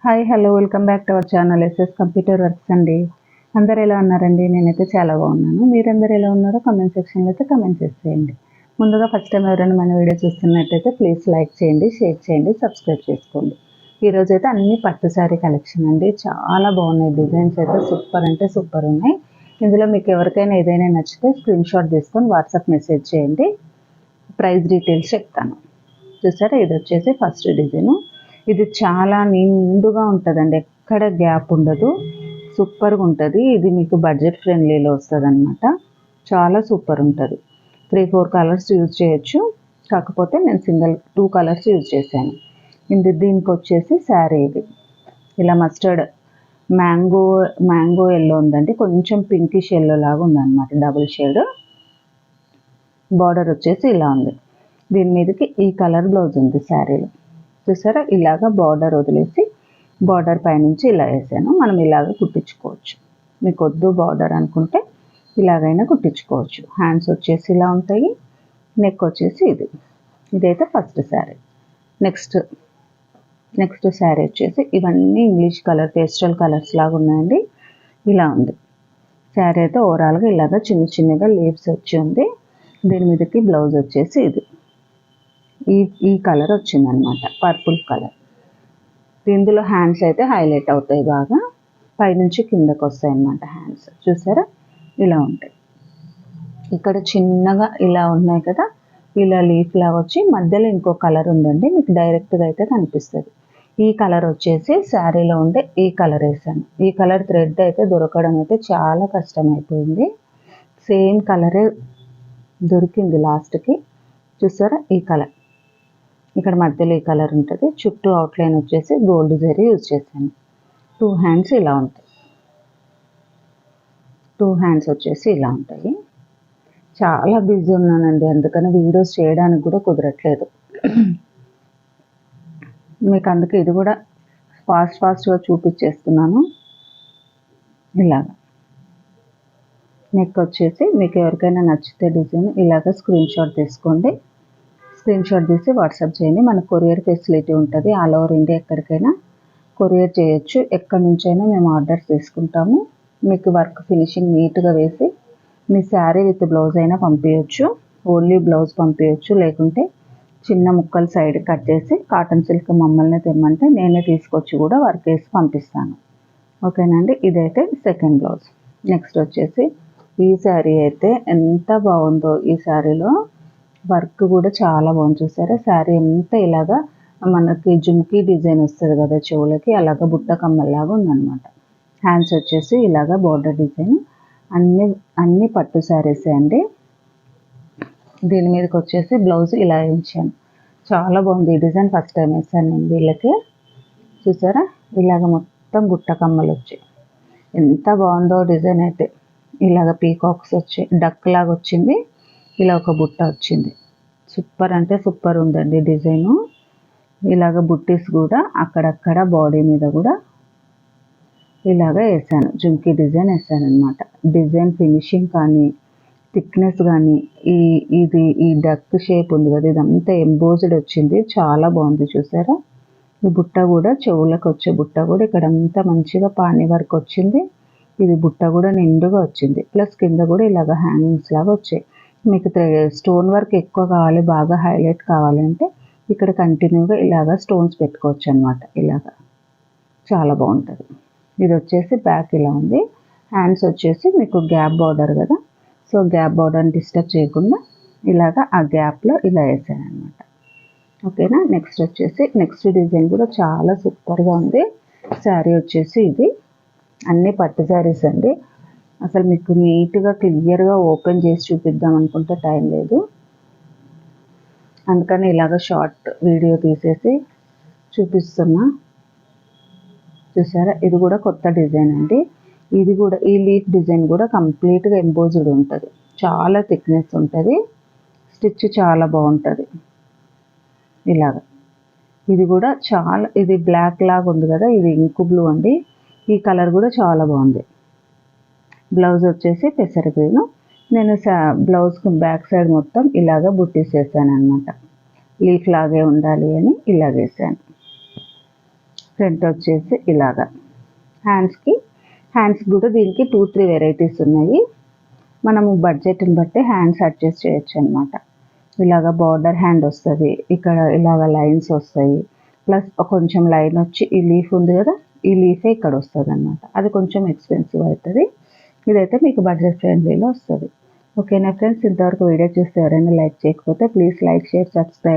Hi hello welcome back to our channel SS computer works అండి. అందరు ఎలా ఉన్నారండి? నేనైతే చాలా బాగున్నాను. మీరందరూ ఎలా ఉన్నారో కామెంట్ సెక్షన్లో అయితే కామెంట్ చేసేయండి. ముందుగా ఫస్ట్ టైం ఎవరైనా మన వీడియో చూస్తున్నట్టయితే ప్లీజ్ లైక్ చేయండి, షేర్ చేయండి, సబ్స్క్రైబ్ చేసుకోండి. ఈరోజు అయితే అన్ని పట్టు శారీ కలెక్షన్ అండి. చాలా బాగున్నాయి, డిజైన్స్ అయితే సూపర్ అంటే సూపర్ ఉన్నాయి. ఇందులో మీకు ఎవరికైనా ఏదైనా నచ్చితే స్క్రీన్ షాట్ తీసుకొని వాట్సాప్ మెసేజ్ చేయండి, ప్రైస్ డీటెయిల్స్ చెప్తాను. చూసారా, ఇది వచ్చేసి ఫస్ట్ డిజైను. ఇది చాలా నిండుగా ఉంటుందండి, ఎక్కడ గ్యాప్ ఉండదు, సూపర్గా ఉంటుంది. ఇది మీకు బడ్జెట్ ఫ్రెండ్లీలో వస్తుంది అనమాట. చాలా సూపర్ ఉంటుంది. 3-4 కలర్స్ యూజ్ చేయొచ్చు, కాకపోతే నేను 2 కలర్స్ యూజ్ చేశాను. దీనికి వచ్చేసి శారీ ఇది ఇలా మస్టర్డ్ మ్యాంగో ఎల్లో ఉందండి, కొంచెం పింకిష్ ఎల్లో లాగా ఉందన్నమాట, డబుల్ షేడ్. బార్డర్ వచ్చేసి ఇలా ఉంది. దీని మీదకి ఈ కలర్ బ్లౌజ్ ఉంది శారీలో. చూసారా, ఇలాగ బార్డర్ వదిలేసి బార్డర్ పైనుంచి ఇలా వేసాను. మనం ఇలాగ కుట్టించుకోవచ్చు, మీకు వద్దు బార్డర్ అనుకుంటే ఇలాగైనా కుట్టించుకోవచ్చు. హ్యాండ్స్ వచ్చేసి ఇలా ఉంటాయి, నెక్ వచ్చేసి ఇదైతే ఫస్ట్ శారీ. నెక్స్ట్ శారీ వచ్చేసి ఇవన్నీ ఇంగ్లీష్ కలర్ పేస్టల్ కలర్స్ లాగా ఉన్నాయండి. ఇలా ఉంది శారీ అయితే. ఓవరాల్గా ఇలాగ చిన్న చిన్నగా లీవ్స్ వచ్చి ఉంది. దీని మీదకి బ్లౌజ్ వచ్చేసి ఈ కలర్ వచ్చిందనమాట, పర్పుల్ కలర్. ఇందులో హ్యాండ్స్ అయితే హైలైట్ అవుతాయి, బాగా పైనుంచి కిందకు వస్తాయి అన్నమాట హ్యాండ్స్. చూసారా, ఇలా ఉంటాయి. ఇక్కడ చిన్నగా ఇలా ఉన్నాయి కదా, ఇలా లీఫ్ లాగా వచ్చి మధ్యలో ఇంకో కలర్ ఉందండి, మీకు డైరెక్ట్గా అయితే కనిపిస్తుంది. ఈ కలర్ వచ్చేసి శారీలో ఉండే ఈ కలర్ వేసాను. ఈ కలర్ థ్రెడ్ అయితే దొరకడం అయితే చాలా కష్టమైపోయింది. సేమ్ కలరే దొరికింది లాస్ట్కి. చూసారా, ఈ కలర్ ఇక్కడ మధ్యలో ఈ కలర్ ఉంటుంది. చుట్టూ అవుట్లైన్ వచ్చేసి గోల్డ్ జరీ యూజ్ చేశాను. 2 హ్యాండ్స్ ఇలా ఉంటాయి. 2 హ్యాండ్స్ వచ్చేసి ఇలా ఉంటాయి. చాలా బిజీ ఉన్నానండి, అందుకని వీడియోస్ చేయడానికి కూడా కుదరట్లేదు మీకు. అందుకే ఇది కూడా ఫాస్ట్గా చూపించేస్తున్నాను. ఇలాగా నెక్ వచ్చేసి మీకు ఎవరికైనా నచ్చితే డిజైన్ ఇలాగ స్క్రీన్ షాట్ తీసుకోండి. స్క్రీన్ షాట్ తీసి వాట్సాప్ చేయండి. మన కొరియర్ ఫెసిలిటీ ఉంటుంది, ఆల్ ఓవర్ ఇండియా ఎక్కడికైనా కొరియర్ చేయొచ్చు. ఎక్కడి నుంచైనా మేము ఆర్డర్స్ తీసుకుంటాము. మీకు వర్క్ ఫినిషింగ్ నీట్గా వేసి మీ శారీ విత్ బ్లౌజ్ అయినా పంపించవచ్చు. ఓన్లీ బ్లౌజ్ పంపించవచ్చు, లేకుంటే చిన్న ముక్కలు సైడ్ కట్ చేసి కాటన్ సిల్క్ మమ్మల్ని తెమ్మంటే నేనే తీసుకొచ్చి కూడా వర్క్ వేసి పంపిస్తాను. ఓకేనండి. ఇదైతే సెకండ్ బ్లౌజ్. నెక్స్ట్ వచ్చేసి ఈ శారీ అయితే ఎంత బాగుందో. ఈ శారీలో వర్క్ కూడా చాలా బాగుంది. చూసారా, శారీ అంతా ఇలాగా మనకి జుమ్కీ డిజైన్ వస్తుంది కదా చెవులకి, అలాగా బుట్ట కమ్మల్లాగా ఉందన్నమాట. హ్యాండ్స్ వచ్చేసి ఇలాగా బార్డర్ డిజైన్. అన్ని పట్టు శారీసే అండి. దీని మీదకి వచ్చేసి బ్లౌజ్ ఇలా వేయించాను. చాలా బాగుంది ఈ డిజైన్. ఫస్ట్ టైం వేసాను నేను వీళ్ళకి. చూసారా, ఇలాగ మొత్తం బుట్ట కమ్మలు వచ్చాయి. ఎంత బాగుందో డిజైన్ అయితే. ఇలాగ పీకాక్స్ వచ్చాయి, డక్ లాగా వచ్చింది, ఇలా ఒక బుట్ట వచ్చింది. సూపర్ అంటే సూపర్ ఉందండి డిజైను. ఇలాగ బుట్టీస్ కూడా అక్కడక్కడ బాడీ మీద కూడా ఇలాగ వేసాను, జుంకీ డిజైన్ వేసాను అనమాట. డిజైన్ ఫినిషింగ్ కానీ థిక్నెస్ కానీ ఈ డక్ షేప్ ఉంది కదా, ఇదంతా ఎంబోజ్డ్ వచ్చింది, చాలా బాగుంది. చూసారా, ఈ బుట్ట కూడా చెవులకు వచ్చే బుట్ట కూడా ఇక్కడ అంతా మంచిగా పానీ వర్క్ వచ్చింది. ఇది బుట్ట కూడా నిండుగా వచ్చింది, ప్లస్ కింద కూడా ఇలాగ హ్యాంగింగ్స్ లాగా వచ్చాయి. మీకు స్టోన్ వర్క్ ఎక్కువ కావాలి, బాగా హైలైట్ కావాలంటే ఇక్కడ కంటిన్యూగా ఇలాగ స్టోన్స్ పెట్టుకోవచ్చు అనమాట. ఇలాగా చాలా బాగుంటుంది. ఇది వచ్చేసి బ్యాక్ ఇలా ఉంది. హ్యాండ్స్ వచ్చేసి మీకు గ్యాప్ బార్డర్ కదా, సో గ్యాప్ బార్డర్ని డిస్టర్బ్ చేయకుండా ఇలాగ ఆ గ్యాప్లో ఇలా వేసాను అనమాట. ఓకేనా. నెక్స్ట్ వచ్చేసి నెక్స్ట్ డిజైన్ కూడా చాలా సూపర్గా ఉంది. శారీ వచ్చేసి ఇది అన్ని పట్టు శారీస్ అండి. అసలు మీకు నీట్గా క్లియర్గా ఓపెన్ చేసి చూపిద్దాం అనుకుంటే టైం లేదు, అందుకని ఇలాగ షార్ట్ వీడియో తీసేసి చూపిస్తున్నా. చూసారా, ఇది కూడా కొత్త డిజైన్ అండి. ఇది కూడా ఈ లీఫ్ డిజైన్ కూడా కంప్లీట్గా ఎంబోజ్డ్ ఉంటుంది, చాలా థిక్నెస్ ఉంటుంది, స్టిచ్ చాలా బాగుంటుంది. ఇలాగ ఇది కూడా చాలా, ఇది బ్లాక్ లాగా ఉంది కదా, ఇది ఇంకు బ్లూ అండి. ఈ కలర్ కూడా చాలా బాగుంది. బ్లౌజ్ వచ్చేసి పెసర గ్రీను. నేను బ్లౌజ్కి బ్యాక్ సైడ్ మొత్తం ఇలాగ బుట్టీస్ వేసాను అనమాట. లీఫ్ లాగే ఉండాలి అని ఇలాగేసాను. ఫ్రంట్ వచ్చేసి ఇలాగా. హ్యాండ్స్ కూడా దీనికి 2-3 వెరైటీస్ ఉన్నాయి. మనము బడ్జెట్ని బట్టి హ్యాండ్స్ అడ్జస్ట్ చేయొచ్చు అనమాట. ఇలాగ బార్డర్ హ్యాండ్ వస్తుంది, ఇక్కడ ఇలాగ లైన్స్ వస్తాయి, ప్లస్ కొంచెం లైన్ వచ్చి ఈ లీఫ్ ఉంది కదా, ఈ లీఫే ఇక్కడ వస్తుంది అనమాట. అది కొంచెం ఎక్స్పెన్సివ్ అవుతుంది. ఇదైతే మీకు బడ్జెట్ ఫ్రెండ్లీలో వస్తుంది. ఓకేనా ఫ్రెండ్స్, ఇంతవరకు వీడియో చూస్తే ఎవరైనా లైక్ చేయకపోతే ప్లీజ్ లైక్, షేర్, సబ్స్క్రైబ్.